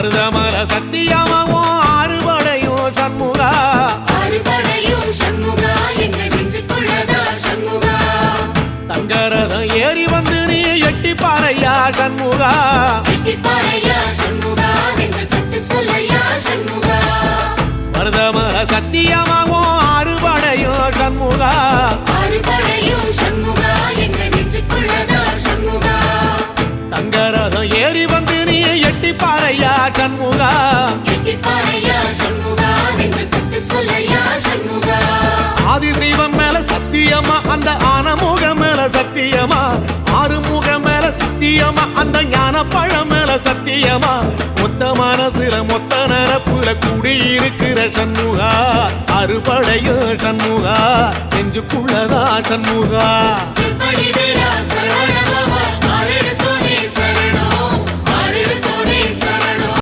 மருதமல சத்தியமாவோ அறுபடையும் சண்முகா தங்கரதம் ஏறி வந்து நீ எட்டி பாறையா சண்முகா மருதமல சத்தியமாவோ அறுபடையும் சண்முகா தங்கரதம் ஏறி வந்து நீ எட்டி பாறையா சண்முகா ஆதிசைவம் மேல சத்தியமா அந்த ஆனமுகம் மேல சத்தியமா ஆறுமுகம் மேல சத்தியமா அந்த ஞான பழம் மேல சத்தியமா மொத்த மனசுல மொத்த நரப்புல குடியிருக்கிற சண்முகா அறுபடையும் சண்முகா நெஞ்சுக்குள்ளதா சண்முகா